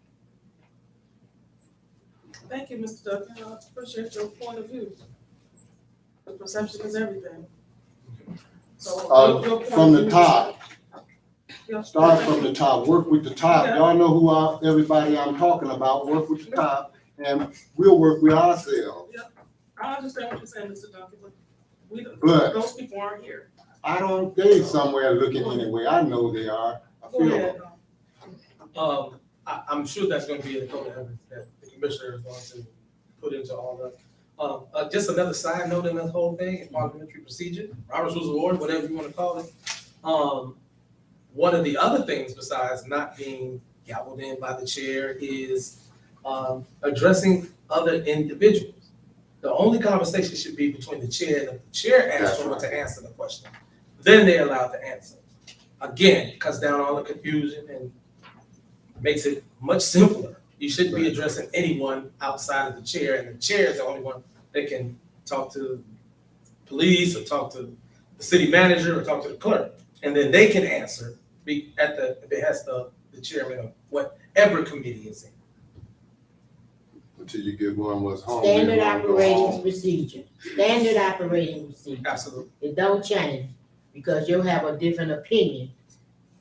Thank you, Mr. Duncan. I appreciate your point of view. The perception is everything. So your point From of the view is- top, Yeah. start from the top, work with the top. Okay. Y'all know who everybody I'm talking about, work with the top, and we'll work with ourselves. I understand what you're saying, Mr. Duncan, but But- those people aren't here. I don't, they somewhere looking anyway. I know they are. I Go feel ahead. I'm sure that's gonna be a code of ethics that the commissioner is going to put into all the, just another side note in this whole thing, in parliamentary procedure, Robert's Rules of Order, whatever you wanna call it. One of the other things besides not being gavelled in by the chair is, addressing other individuals. The only conversation should be between the chair and if the chair asks someone to answer the question, then they're allowed to answer. Again, it cuts down all the confusion and makes it much simpler. You shouldn't be addressing anyone outside of the chair, and the chair is the only one that can talk to police or talk to the city manager or talk to the clerk. And then they can answer at the behest of the chairman of whatever committee is in. Until you get one was home. Standard operating procedure, standard operating procedure. Absolutely. It don't change because you'll have a different opinion.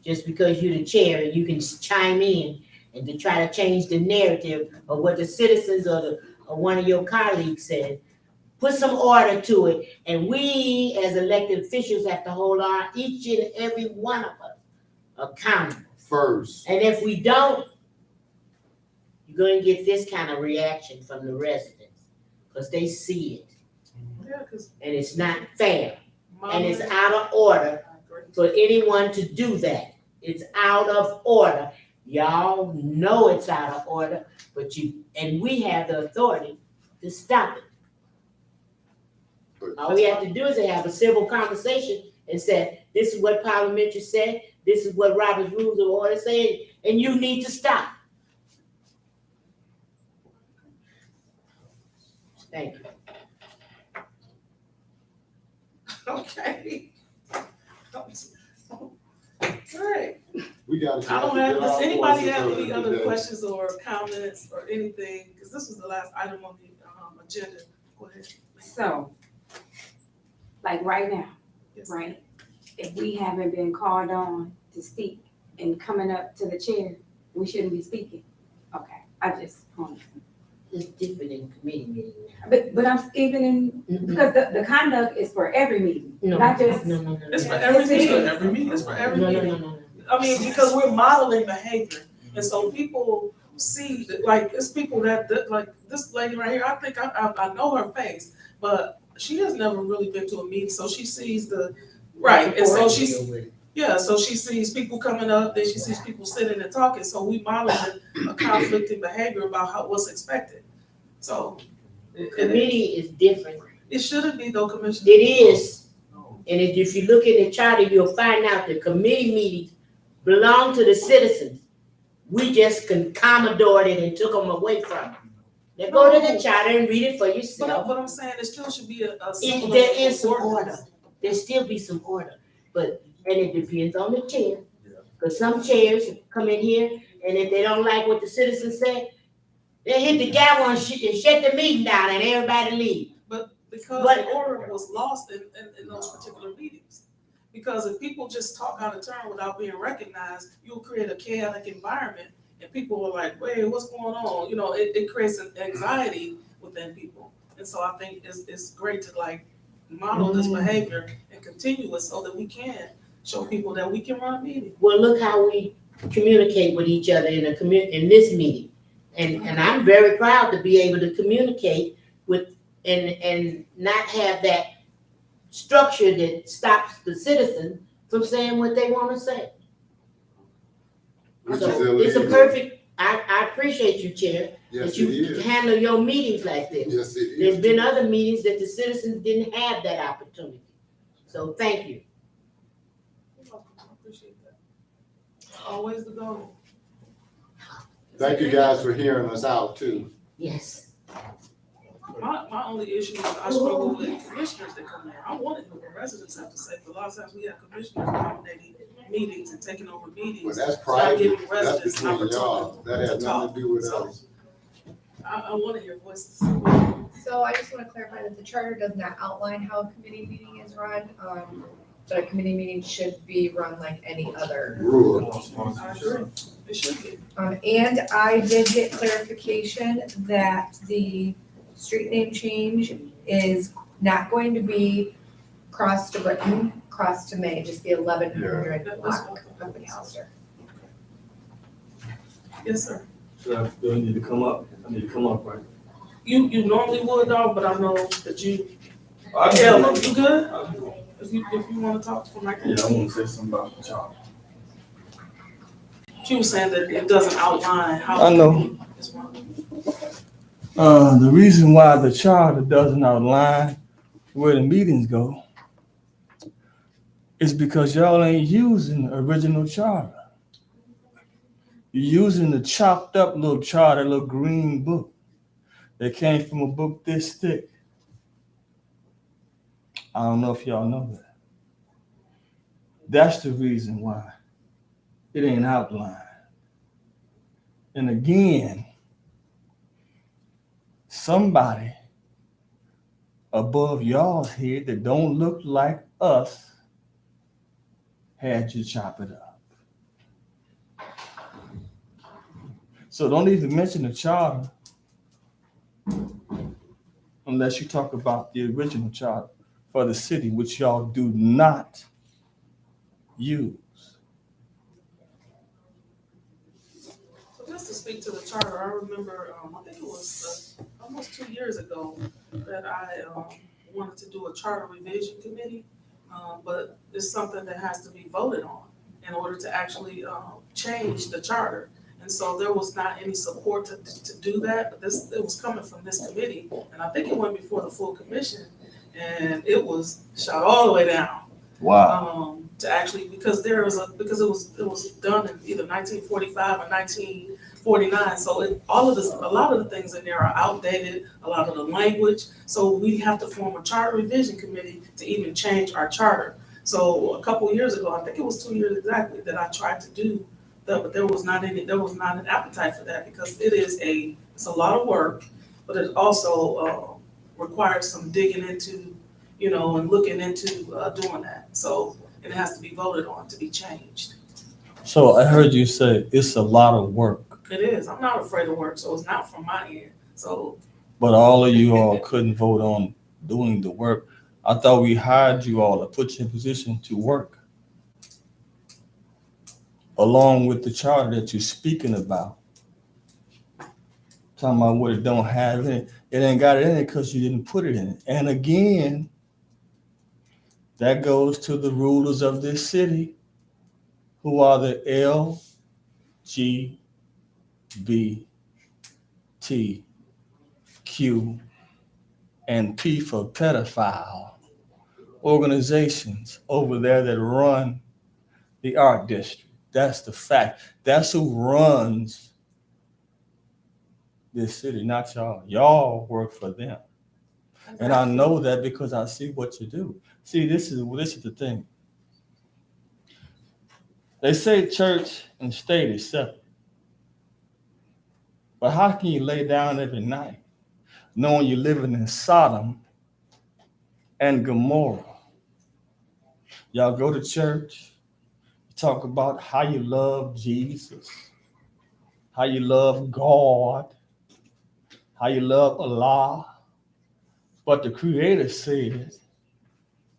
Just because you're the chair and you can chime in and to try to change the narrative of what the citizens or one of your colleagues said. Put some order to it, and we as elected officials have to hold each and every one of us accountable. First. And if we don't, you're gonna get this kind of reaction from the residents, because they see it, Yeah, because and it's not fair, and it's mom- out of order I agree. for anyone to do that. It's out of order. Y'all know it's out of order, and we have the authority to stop it. All we have to do is to have a civil conversation and say, this is what parliamentary said, this is what Robert's Rules of Order say, and you need to stop. Thank you. Okay. All right. We got. I don't have, does anybody have any other questions or comments or anything? Because this was the last item on the agenda. Go ahead. So, like right now, Yes. right? If we haven't been called on to speak and coming up to the chair, we shouldn't be speaking. Okay, I just, It's different in committee meeting. but I'm speaking in, because the conduct is for every meeting, No, not just. no. It's for Yes, everything. it It's for is. every meeting. It's for every No, meeting. I mean, because we're modeling behavior, and so people see, like, it's people that like this lady right here, I think I know her face, but she has never really been to a meeting, so she sees right, and so so she sees people coming up, then she sees people sitting and talking, so we model a conflicting behavior about what's expected. So, Committee is different. it shouldn't be though, Commissioner. It is. And if you look in the charter, you'll find out the committee meetings belong to the citizens. We just commodored it and took them away from them. Now go to the charter and read it for yourself. But I'm saying there still should be a There is some order. There still be some order, and it depends on the chair. Cause some chairs come in here, and if they don't like what the citizens say, they hit the gavel and shut the meeting down and everybody leave. Because the order was lost in those particular meetings. Because if people just talk out of turn without being recognized, you'll create a chaotic environment, and people are like, wait, what's going on? You know, it creates an anxiety within people. And so I think it's great to like model this behavior and continue it so that we can show people that we can run meetings. Well, look how we communicate with each other in in this meeting. And I'm very proud to be able to communicate with, and not have that structure that stops the citizen from saying what they wanna say. Which So is it's a illegal. perfect, I appreciate you, Chair, Yes, that you it is. handle your meetings like this. Yes, it There's is. been other meetings that the citizens didn't have that opportunity. So thank you. I appreciate that. Always the goal. Thank you guys for hearing us out too. Yes. My only issue is I struggle with commissioners that come there. I want to hear what residents have to say, but a lot of times we have commissioners dominating meetings and taking over But meetings. that's Not private. giving That's residents between opportunity y'all. That has to nothing talk. to do with So, us. I want to hear voices. So I just want to clarify that the charter does not outline how a committee meeting is run. But a committee meeting should be run like any other. Rule. I agree. It should be. And I did get clarification that the street name change is not going to be cross to Britain, cross to May, just the 1100 Yeah. block of McAllister. Yes, sir. So do I need to come up? I need to come up, right? You normally would, dog, but I know that you. I Yeah, can- you good? If you want to talk from right there. Yeah, I want to say something about the charter. She was saying that it doesn't outline how. I know. It's run. The reason why the charter doesn't outline where the meetings go is because y'all ain't using the original charter. You're using the chopped up little charter, little green book that came from a book this thick. I don't know if y'all know that. That's the reason why it ain't outlined. And again, somebody above y'all's head that don't look like us had you chop it up. So don't even mention the charter unless you talk about the original charter for the city, which y'all do not use. So just to speak to the charter, I remember, I think it was almost 2 years ago that I wanted to do a charter revision committee, but it's something that has to be voted on in order to actually change the charter. And so there was not any support to do that, but it was coming from this committee, and I think it went before the full commission, and it was shot all the way down. Wow. To actually, because it was done in either 1945 or 1949, so a lot of the things in there are outdated, a lot of the language, so we have to form a charter revision committee to even change our charter. So a couple of years ago, I think it was 2 years exactly, that I tried to do that, but there was not an appetite for that, because it's a lot of work, but it also requires some digging into, and looking into doing that. So it has to be voted on to be changed. So I heard you say it's a lot of work, It is. I'm not afraid of work, so it's not from my end. So but all of you all couldn't vote on doing the work. I thought we hired you all to put you in position to work along with the charter that you're speaking about. Talking about what it don't have in it. It ain't got it in it because you didn't put it in it. And again, that goes to the rulers of this city, who are the LGBTQ and P for pedophile organizations over there that run the art district. That's the fact. That's who runs this city, not y'all. Y'all work for them. And I know that because I see what you do. See, this is the thing. They say church and state is separate. But how can you lay down every night knowing you're living in Sodom and Gomorrah? Y'all go to church, talk about how you love Jesus, how you love God, how you love Allah, But the Creator said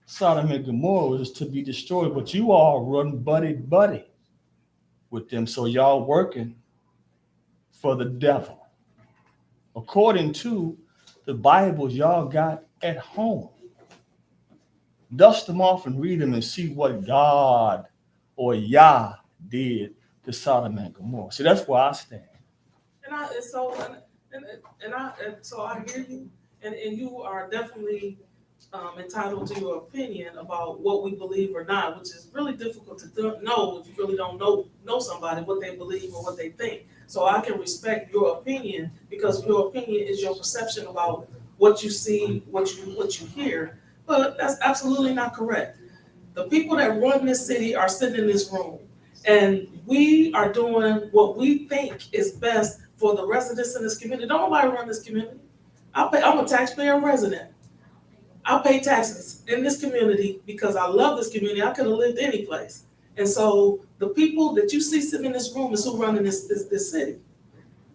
Sodom and Gomorrah is to be destroyed, but you all run buddy with them. So y'all working for the devil. According to the Bibles y'all got at home. Dust them off and read them and see what God or Yah did to Sodom and Gomorrah. See, that's where I stand. So I hear you, and you are definitely entitled to your opinion about what we believe or not, which is really difficult to know if you really don't know somebody, what they believe or what they think. So I can respect your opinion because your opinion is your perception about what you see, what you hear, but that's absolutely not correct. The people that run this city are sitting in this room, and we are doing what we think is best for the residents in this community. Don't nobody run this community. I'm a taxpayer resident. I pay taxes in this community because I love this community. I could have lived any place. And so the people that you see sitting in this room is who running this city.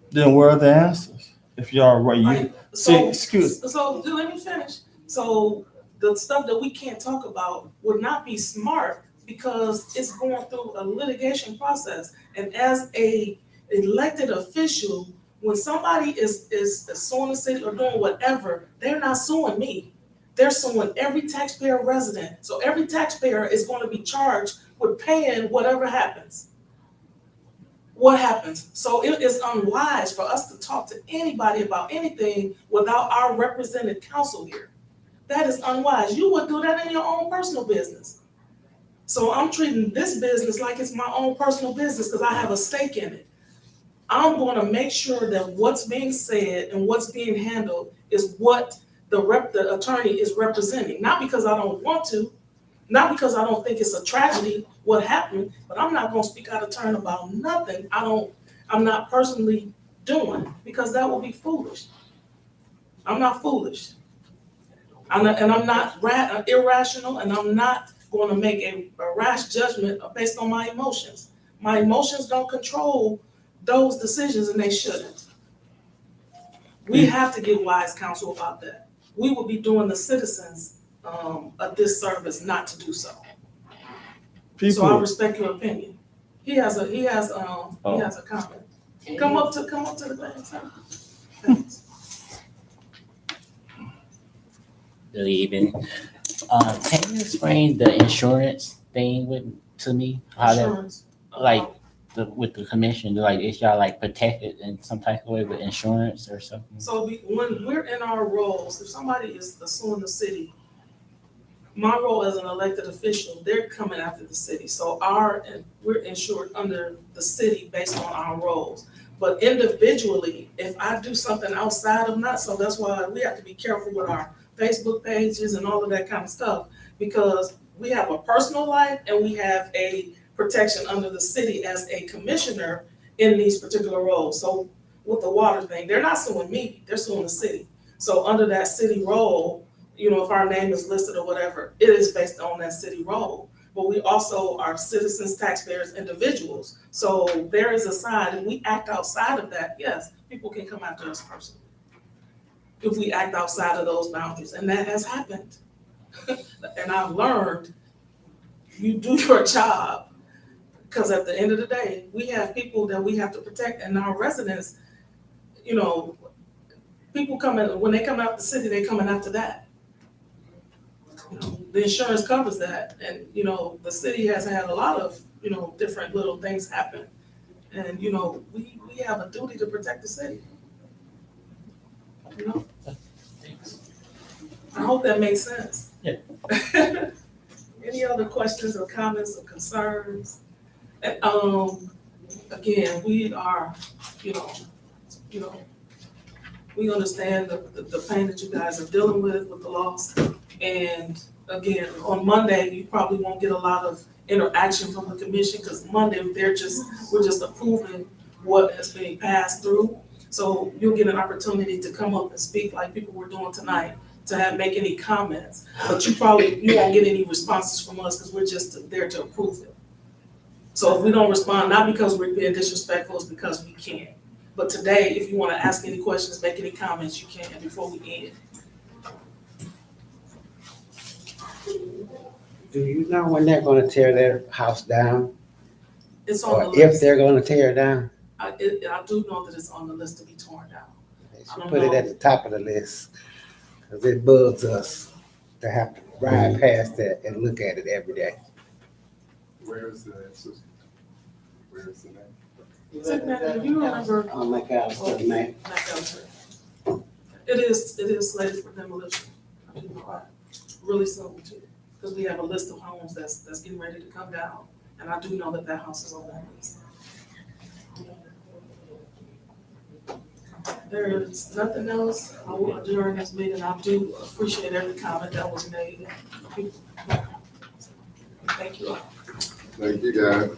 Then where are the answers? If y'all right, So let me finish. So the stuff that we can't talk about would not be smart because it's going through a litigation process. And as a elected official, when somebody is suing the city or doing whatever, they're not suing me. They're suing every taxpayer resident. So every taxpayer is going to be charged with paying whatever happens. What happens? So it is unwise for us to talk to anybody about anything without our represented counsel here. That is unwise. You would do that in your own personal business. So I'm treating this business like it's my own personal business because I have a stake in it. I'm going to make sure that what's being said and what's being handled is what the attorney is representing. Not because I don't want to, not because I don't think it's a tragedy what happened, but I'm not going to speak out of turn about nothing I'm not personally doing because that would be foolish. I'm not foolish. I'm not irrational, and I'm not going to make a rash judgment based on my emotions. My emotions don't control those decisions, and they shouldn't. We have to get wise counsel about that. We would be doing the citizens a disservice not to do so. So I respect your opinion. He has a comment. Come up to the thing, sir. Thanks. Good evening. Can you explain the insurance thing to me? How Insurance. With the commission, is y'all protected in some type of way with insurance or something? So when we're in our roles, if somebody is suing the city, my role as an elected official, they're coming after the city. So we're insured under the city based on our roles. But individually, if I do something outside of that, so that's why we have to be careful with our Facebook pages and all of that kind of stuff, because we have a personal life and we have a protection under the city as a commissioner in these particular roles. So with the water thing, they're not suing me, they're suing the city. So under that city role, if our name is listed or whatever, it is based on that city role. But we also are citizens, taxpayers, individuals. So there is a side, and we act outside of that, yes, people can come after us personally if we act outside of those boundaries, and that has happened. And I've learned, you do your job, because at the end of the day, we have people that we have to protect, and our residents, people when they come out the city, they coming after that. The insurance covers that, and the city has had a lot of different little things happen, and we have a duty to protect the city. I hope that makes sense. Yeah. Any other questions or comments or concerns? And, again, we are, we understand the pain that you guys are dealing with the loss. And again, on Monday, you probably won't get a lot of interaction from the commission because Monday we're just approving what has been passed through. So you'll get an opportunity to come up and speak like people were doing tonight, to make any comments. But you won't get any responses from us because we're just there to approve it. So if we don't respond, not because we're being disrespectful, it's because we can't. But today, if you want to ask any questions, make any comments, you can before we end. Do you know when they're gonna tear their house down? It's on Or the if list. they're gonna tear it down? I do know that it's on the list to be torn down. They I should don't put it know. at the top of the list. Cause it bugs us to have to ride past that and look at it every day. Where is the assistant? Where is the name? Isn't that- you remember? Oh my God, what's the name? It is slated for demolition. I do know that. Really soon too, because we have a list of homes that's getting ready to come down, and I do know that that house is on that list. There is nothing else. I will adjourn this meeting. I do appreciate every comment that was made. Thank you all. Thank you, guys.